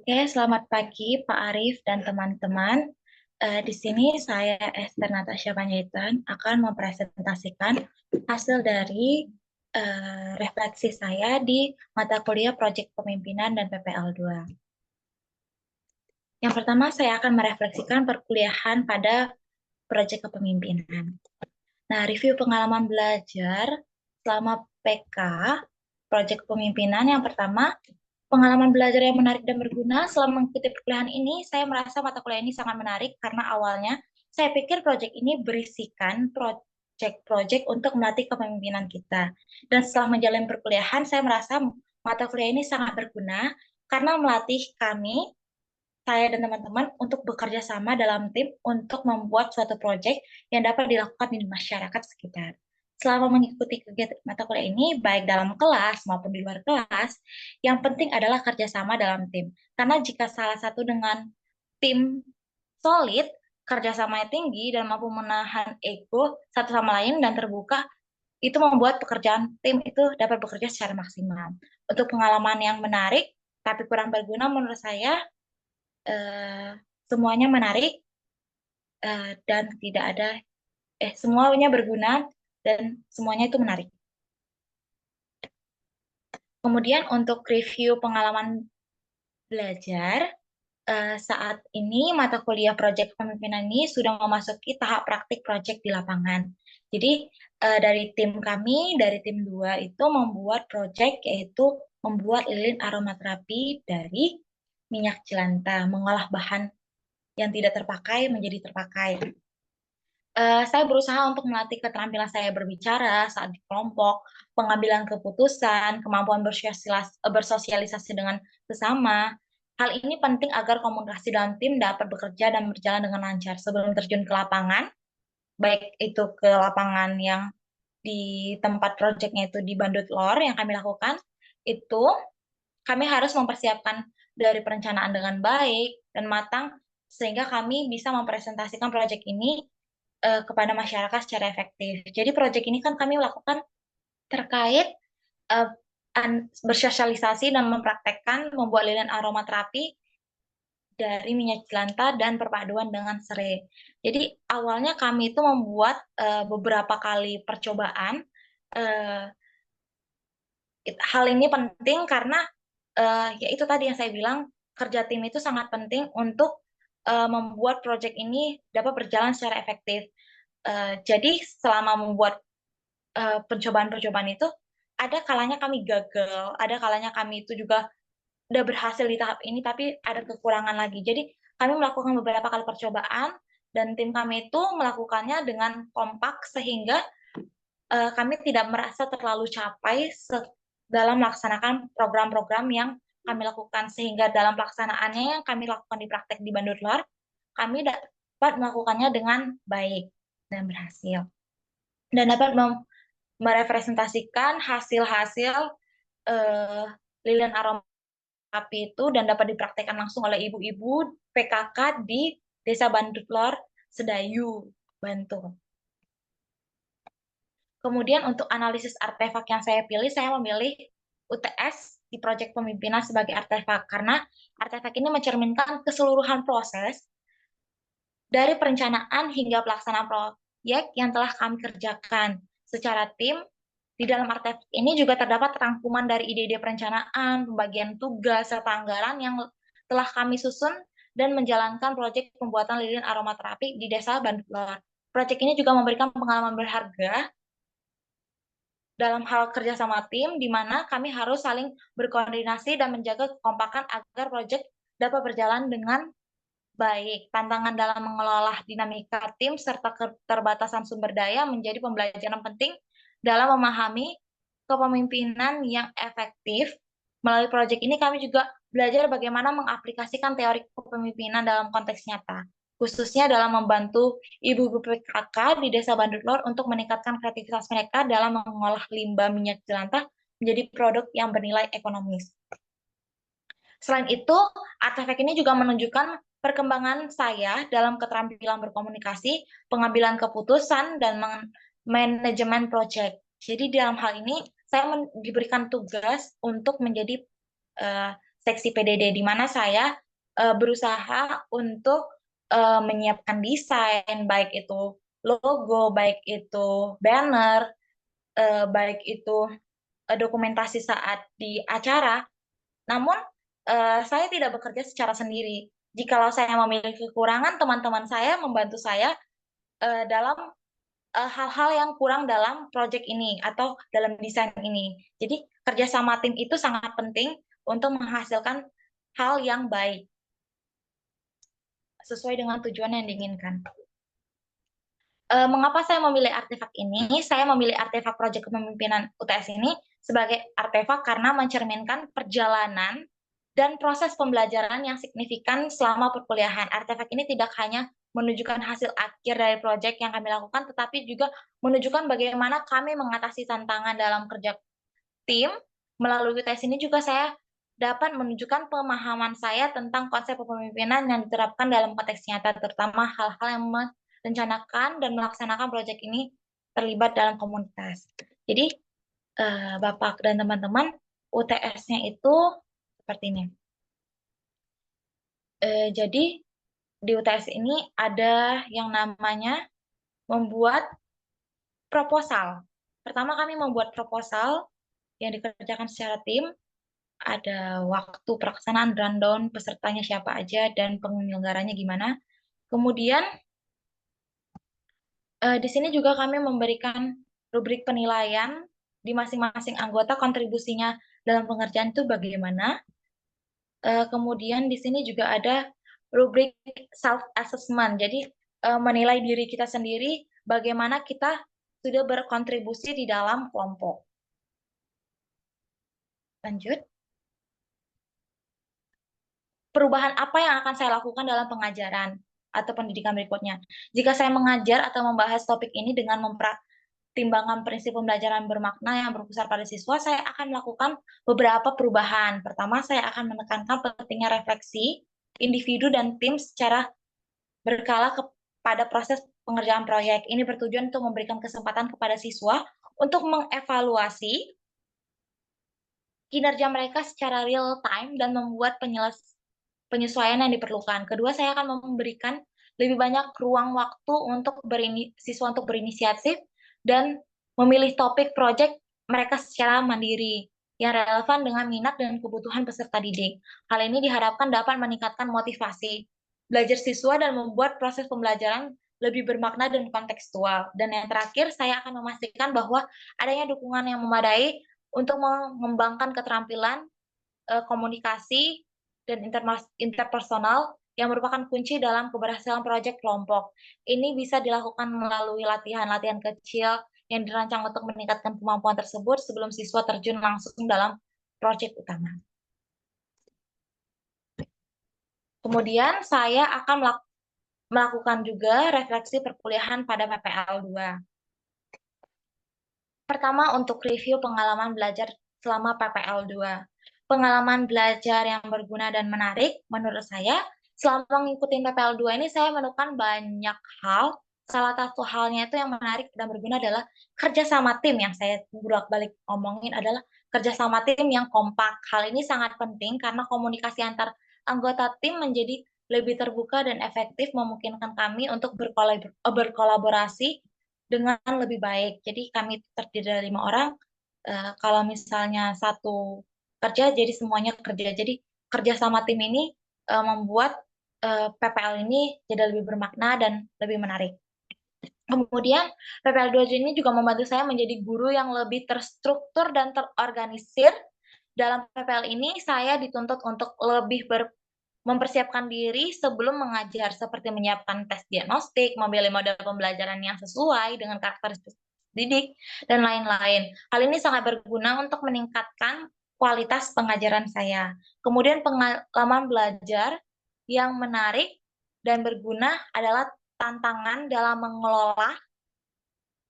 Oke, selamat pagi Pak Arif dan teman-teman. Di sini saya Esther Natasha Panjaitan akan mempresentasikan hasil dari refleksi saya di mata kuliah Proyek Kepemimpinan dan PPL 2. Yang pertama, saya akan merefleksikan perkuliahan pada Proyek Kepemimpinan. Nah, review pengalaman belajar selama PK, Proyek Kepemimpinan yang pertama, pengalaman belajar yang menarik dan berguna selama mengikuti perkuliahan ini, saya merasa mata kuliah ini sangat menarik karena awalnya saya pikir proyek ini berisikan proyek-proyek untuk melatih kepemimpinan kita. Dan setelah menjalani perkuliahan, saya merasa mata kuliah ini sangat berguna karena melatih kami, saya dan teman-teman untuk bekerja sama dalam tim untuk membuat suatu proyek yang dapat dilakukan di masyarakat sekitar. Selama mengikuti kegiatan mata kuliah ini, baik dalam kelas maupun di luar kelas, yang penting adalah kerjasama dalam tim. Karena jika salah satu dengan tim solid, kerjasamanya tinggi, dan mampu menahan ego satu sama lain dan terbuka, itu membuat pekerjaan tim itu dapat bekerja secara maksimal. Untuk pengalaman yang menarik, tapi kurang berguna menurut saya, eh, semuanya menarik dan tidak ada semuanya berguna dan semuanya itu menarik. Kemudian untuk review pengalaman belajar, saat ini mata kuliah proyek kepemimpinan ini sudah memasuki tahap praktik proyek di lapangan. Jadi dari tim kami, dari tim 2 itu membuat proyek yaitu membuat lilin aromaterapi dari minyak jelantah, mengolah bahan yang tidak terpakai menjadi terpakai. Saya berusaha untuk melatih keterampilan saya berbicara saat di kelompok, pengambilan keputusan, kemampuan bersosialisasi dengan sesama. Hal ini penting agar komunikasi dalam tim dapat bekerja dan berjalan dengan lancar sebelum terjun ke lapangan, baik itu ke lapangan yang di tempat proyeknya itu di Bandut Lor yang kami lakukan, itu kami harus mempersiapkan dari perencanaan dengan baik dan matang sehingga kami bisa mempresentasikan proyek ini kepada masyarakat secara efektif. Jadi proyek ini kan kami lakukan terkait uh, bersosialisasi dan mempraktekkan membuat lilin aromaterapi dari minyak jelantah dan perpaduan dengan serai. Jadi awalnya kami itu membuat beberapa kali percobaan. Uh, Hal ini penting karena ya itu tadi yang saya bilang kerja tim itu sangat penting untuk membuat proyek ini dapat berjalan secara efektif. Jadi selama membuat pencobaan-percobaan itu ada kalanya kami gagal, ada kalanya kami itu juga udah berhasil di tahap ini tapi ada kekurangan lagi. Jadi kami melakukan beberapa kali percobaan dan tim kami itu melakukannya dengan kompak sehingga kami tidak merasa terlalu capai dalam melaksanakan program-program yang kami lakukan sehingga dalam pelaksanaannya yang kami lakukan di praktek di Bandung Luar, kami dapat melakukannya dengan baik dan berhasil dan dapat merepresentasikan hasil-hasil eh, lilin aroma api itu dan dapat dipraktekkan langsung oleh ibu-ibu PKK di Desa Bandut Lor, Sedayu, Bantul. Kemudian untuk analisis artefak yang saya pilih, saya memilih UTS di proyek pemimpinan sebagai artefak karena artefak ini mencerminkan keseluruhan proses dari perencanaan hingga pelaksanaan proyek yang telah kami kerjakan secara tim. Di dalam artefak ini juga terdapat rangkuman dari ide-ide perencanaan, pembagian tugas, serta anggaran yang telah kami susun dan menjalankan proyek pembuatan lilin aromaterapi di Desa Bandut Lor. Proyek ini juga memberikan pengalaman berharga dalam hal kerja sama tim, di mana kami harus saling berkoordinasi dan menjaga kekompakan agar proyek dapat berjalan dengan baik. Tantangan dalam mengelola dinamika tim serta keterbatasan sumber daya menjadi pembelajaran penting dalam memahami kepemimpinan yang efektif. Melalui proyek ini kami juga belajar bagaimana mengaplikasikan teori kepemimpinan dalam konteks nyata, khususnya dalam membantu ibu-ibu PKK di Desa Bandut Lor untuk meningkatkan kreativitas mereka dalam mengolah limbah minyak jelantah menjadi produk yang bernilai ekonomis. Selain itu, artefak ini juga menunjukkan perkembangan saya dalam keterampilan berkomunikasi, pengambilan keputusan, dan manajemen proyek. Jadi dalam hal ini, saya diberikan tugas untuk menjadi seksi PDD, di mana saya berusaha untuk menyiapkan desain, baik itu logo, baik itu banner, baik itu dokumentasi saat di acara. Namun saya tidak bekerja secara sendiri. Jikalau saya memiliki kekurangan, teman-teman saya membantu saya dalam hal-hal yang kurang dalam proyek ini atau dalam desain ini. Jadi kerjasama tim itu sangat penting untuk menghasilkan hal yang baik sesuai dengan tujuan yang diinginkan. Mengapa saya memilih artefak ini? Saya memilih artefak proyek kepemimpinan UTS ini sebagai artefak karena mencerminkan perjalanan dan proses pembelajaran yang signifikan selama perkuliahan. Artefak ini tidak hanya menunjukkan hasil akhir dari proyek yang kami lakukan, tetapi juga menunjukkan bagaimana kami mengatasi tantangan dalam kerja tim. Melalui tes ini juga saya dapat menunjukkan pemahaman saya tentang konsep kepemimpinan yang diterapkan dalam konteks nyata, terutama hal-hal yang merencanakan dan melaksanakan proyek ini terlibat dalam komunitas. Jadi, Bapak dan teman-teman, UTS-nya itu seperti ini. Jadi, di UTS ini ada yang namanya membuat proposal. Pertama kami membuat proposal yang dikerjakan secara tim, ada waktu pelaksanaan rundown, pesertanya siapa aja, dan penyelenggaranya gimana. Kemudian di sini juga kami memberikan rubrik penilaian di masing-masing anggota, kontribusinya dalam pengerjaan itu bagaimana. Kemudian di sini juga ada rubrik self-assessment, jadi menilai diri kita sendiri, bagaimana kita sudah berkontribusi di dalam kelompok. Lanjut. Perubahan apa yang akan saya lakukan dalam pengajaran atau pendidikan berikutnya? Jika saya mengajar atau membahas topik ini dengan mempertimbangkan prinsip pembelajaran bermakna yang berpusat pada siswa, saya akan melakukan beberapa perubahan. Pertama, saya akan menekankan pentingnya refleksi individu dan tim secara berkala kepada proses pengerjaan proyek. Ini bertujuan untuk memberikan kesempatan kepada siswa untuk mengevaluasi kinerja mereka secara real time dan membuat penyesuaian yang diperlukan. Kedua, saya akan memberikan lebih banyak ruang waktu untuk siswa untuk berinisiatif dan memilih topik proyek mereka secara mandiri yang relevan dengan minat dan kebutuhan peserta didik. Hal ini diharapkan dapat meningkatkan motivasi belajar siswa dan membuat proses pembelajaran lebih bermakna dan kontekstual. Dan yang terakhir, saya akan memastikan bahwa adanya dukungan yang memadai untuk mengembangkan keterampilan komunikasi dan interpersonal yang merupakan kunci dalam keberhasilan proyek kelompok. Ini bisa dilakukan melalui latihan-latihan kecil yang dirancang untuk meningkatkan kemampuan tersebut sebelum siswa terjun langsung dalam proyek utama. Kemudian saya akan melakukan juga refleksi perkuliahan pada PPL 2. Pertama, untuk review pengalaman belajar selama PPL 2. Pengalaman belajar yang berguna dan menarik, menurut saya, selama mengikuti PPL 2 ini saya menemukan banyak hal. Salah satu halnya itu yang menarik dan berguna adalah kerja sama tim, yang saya bolak-balik ngomongin adalah kerja sama tim yang kompak. Hal ini sangat penting karena komunikasi antar anggota tim menjadi lebih terbuka dan efektif, memungkinkan kami untuk berkolaborasi dengan lebih baik. Jadi kami terdiri dari 5 orang, kalau misalnya satu kerja, jadi semuanya kerja. Jadi kerja sama tim ini membuat PPL ini jadi lebih bermakna dan lebih menarik. Kemudian PPL 2 ini juga membantu saya menjadi guru yang lebih terstruktur dan terorganisir. Dalam PPL ini saya dituntut untuk lebih mempersiapkan diri sebelum mengajar, seperti menyiapkan tes diagnostik, memilih model pembelajaran yang sesuai dengan karakteristik didik, dan lain-lain. Hal ini sangat berguna untuk meningkatkan kualitas pengajaran saya. Kemudian pengalaman belajar yang menarik dan berguna adalah tantangan dalam mengelola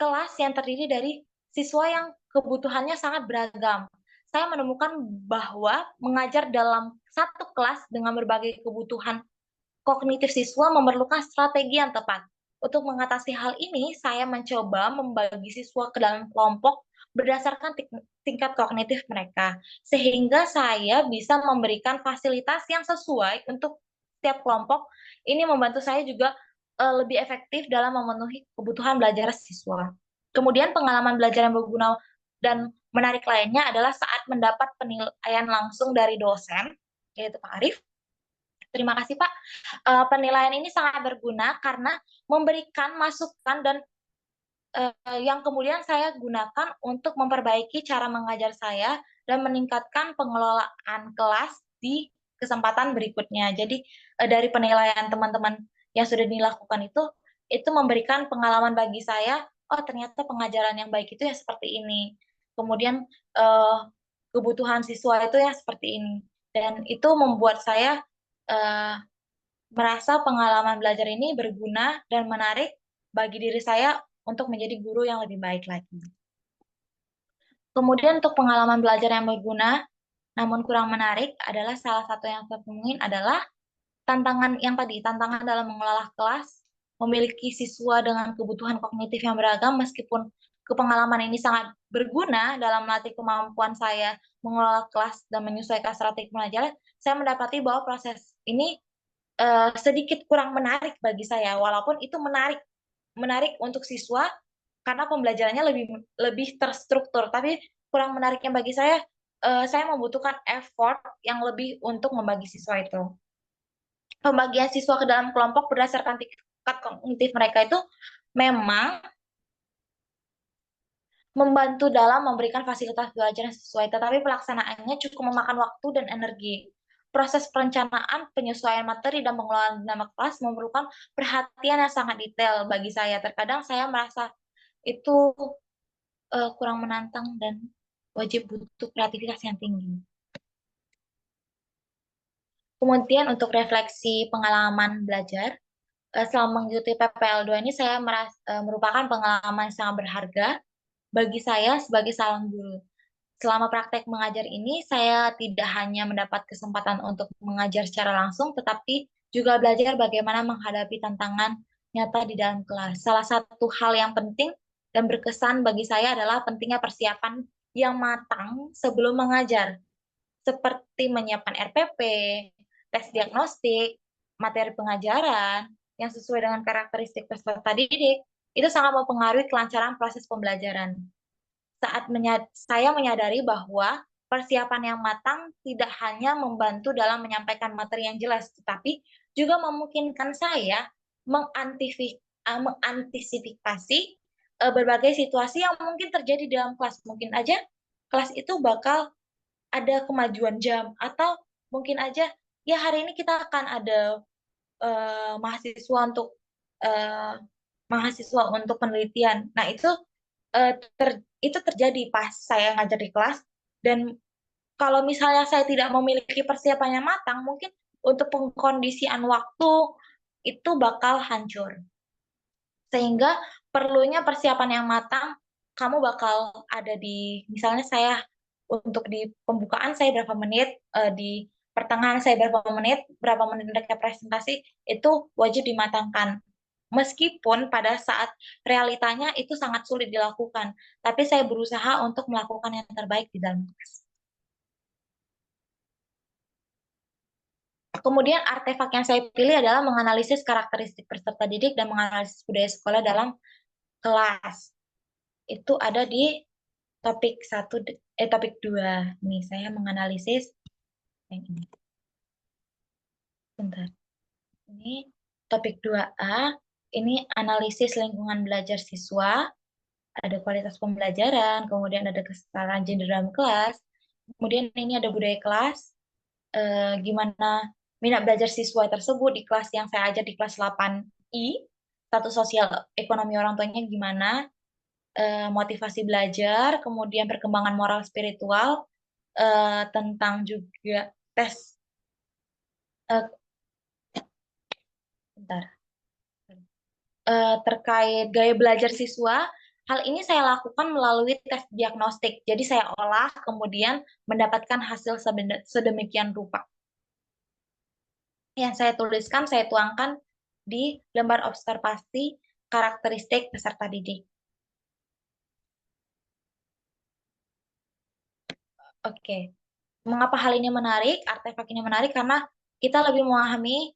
kelas yang terdiri dari siswa yang kebutuhannya sangat beragam. Saya menemukan bahwa mengajar dalam satu kelas dengan berbagai kebutuhan kognitif siswa memerlukan strategi yang tepat. Untuk mengatasi hal ini, saya mencoba membagi siswa ke dalam kelompok berdasarkan tingkat kognitif mereka, sehingga saya bisa memberikan fasilitas yang sesuai untuk setiap kelompok. Ini membantu saya juga lebih efektif dalam memenuhi kebutuhan belajar siswa. Kemudian pengalaman belajar yang berguna dan menarik lainnya adalah saat mendapat penilaian langsung dari dosen, yaitu Pak Arif. Terima kasih Pak. Penilaian ini sangat berguna karena memberikan masukan dan yang kemudian saya gunakan untuk memperbaiki cara mengajar saya dan meningkatkan pengelolaan kelas di kesempatan berikutnya. Jadi, dari penilaian teman-teman yang sudah dilakukan itu memberikan pengalaman bagi saya, "Oh, ternyata pengajaran yang baik itu ya seperti ini." Kemudian, eee, kebutuhan siswa itu ya seperti ini. Dan itu membuat saya, eee, merasa pengalaman belajar ini berguna dan menarik bagi diri saya untuk menjadi guru yang lebih baik lagi. Kemudian untuk pengalaman belajar yang berguna, namun kurang menarik adalah salah satu yang saya temuin adalah tantangan yang tadi, tantangan dalam mengelola kelas, memiliki siswa dengan kebutuhan kognitif yang beragam meskipun pengalaman ini sangat berguna dalam melatih kemampuan saya mengelola kelas dan menyesuaikan strategi pembelajaran, saya mendapati bahwa proses ini sedikit kurang menarik bagi saya, walaupun itu menarik menarik untuk siswa karena pembelajarannya lebih lebih terstruktur, tapi kurang menariknya bagi saya membutuhkan effort yang lebih untuk membagi siswa itu. Pembagian siswa ke dalam kelompok berdasarkan tingkat kognitif mereka itu memang membantu dalam memberikan fasilitas belajar yang sesuai, tetapi pelaksanaannya cukup memakan waktu dan energi. Proses perencanaan, penyesuaian materi, dan pengelolaan dinamika kelas memerlukan perhatian yang sangat detail bagi saya. Terkadang saya merasa itu kurang menantang dan wajib butuh kreativitas yang tinggi. Kemudian untuk refleksi pengalaman belajar, selama mengikuti PPL 2 ini saya merupakan pengalaman yang sangat berharga bagi saya sebagai seorang guru. Selama praktek mengajar ini, saya tidak hanya mendapat kesempatan untuk mengajar secara langsung, tetapi juga belajar bagaimana menghadapi tantangan nyata di dalam kelas. Salah satu hal yang penting dan berkesan bagi saya adalah pentingnya persiapan yang matang sebelum mengajar, seperti menyiapkan RPP, tes diagnostik, materi pengajaran yang sesuai dengan karakteristik peserta didik, itu sangat mempengaruhi kelancaran proses pembelajaran. Saya menyadari bahwa persiapan yang matang tidak hanya membantu dalam menyampaikan materi yang jelas, tetapi juga memungkinkan saya mengantisipasi berbagai situasi yang mungkin terjadi dalam kelas. Mungkin aja kelas itu bakal ada kemajuan jam, atau mungkin aja ya hari ini kita akan ada eh, mahasiswa untuk eh, mahasiswa untuk penelitian. Nah, itu terjadi pas saya ngajar di kelas, dan kalau misalnya saya tidak memiliki persiapan yang matang, mungkin untuk pengkondisian waktu itu bakal hancur. Sehingga perlunya persiapan yang matang, kamu bakal ada di, misalnya saya untuk di pembukaan saya berapa menit, di pertengahan saya berapa menit mereka presentasi, itu wajib dimatangkan. Meskipun pada saat realitanya itu sangat sulit dilakukan, tapi saya berusaha untuk melakukan yang terbaik di dalam kelas. Kemudian artefak yang saya pilih adalah menganalisis karakteristik peserta didik dan menganalisis budaya sekolah dalam kelas. Itu ada di topik 2. Nih, saya menganalisis yang ini. Bentar. Ini topik 2A. Ini analisis lingkungan belajar siswa. Ada kualitas pembelajaran, kemudian ada kesetaraan gender dalam kelas, kemudian ini ada budaya kelas, gimana minat belajar siswa tersebut di kelas yang saya ajar di kelas 8I, status sosial ekonomi orang tuanya gimana, motivasi belajar, kemudian perkembangan moral spiritual, tentang juga tes, uh, bentar, terkait gaya belajar siswa. Hal ini saya lakukan melalui tes diagnostik. Jadi saya olah, kemudian mendapatkan hasil sedemikian rupa. Yang saya tuliskan, saya tuangkan di lembar observasi karakteristik peserta didik. Oke. Mengapa hal ini menarik, artefak ini menarik, karena kita lebih memahami,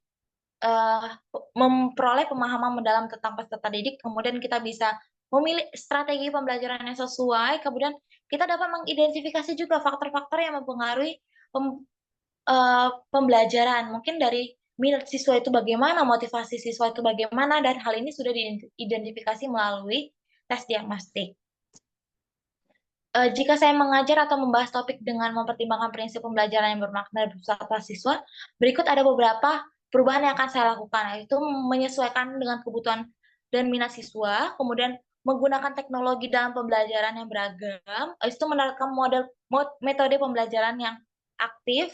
memperoleh pemahaman mendalam tentang peserta didik, kemudian kita bisa memilih strategi pembelajaran yang sesuai, kemudian kita dapat mengidentifikasi juga faktor-faktor yang mempengaruhi pembelajaran. Mungkin dari minat siswa itu bagaimana, motivasi siswa itu bagaimana, dan hal ini sudah diidentifikasi melalui tes diagnostik. Jika saya mengajar atau membahas topik dengan mempertimbangkan prinsip pembelajaran yang bermakna bersama siswa, berikut ada beberapa perubahan yang akan saya lakukan, yaitu menyesuaikan dengan kebutuhan dan minat siswa, kemudian menggunakan teknologi dalam pembelajaran yang beragam, itu menerapkan metode pembelajaran yang aktif,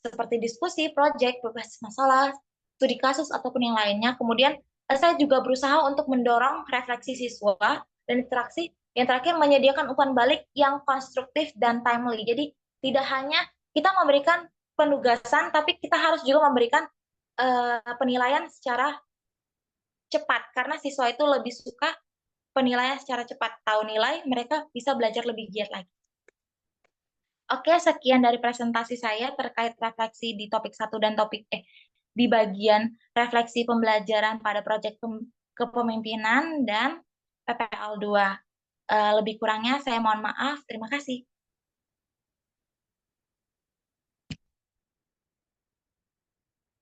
seperti diskusi, proyek, berbasis masalah, studi kasus, ataupun yang lainnya. Kemudian, saya juga berusaha untuk mendorong refleksi siswa dan interaksi. Yang terakhir, menyediakan umpan balik yang konstruktif dan timely. Jadi, tidak hanya kita memberikan penugasan, tapi kita harus juga memberikan penilaian secara cepat, karena siswa itu lebih suka penilaian secara cepat. Tahu nilai, mereka bisa belajar lebih giat lagi. Oke, sekian dari presentasi saya terkait refleksi di topik 1 dan di bagian refleksi pembelajaran pada proyek kepemimpinan dan PPL 2. Lebih kurangnya saya mohon maaf. Terima kasih.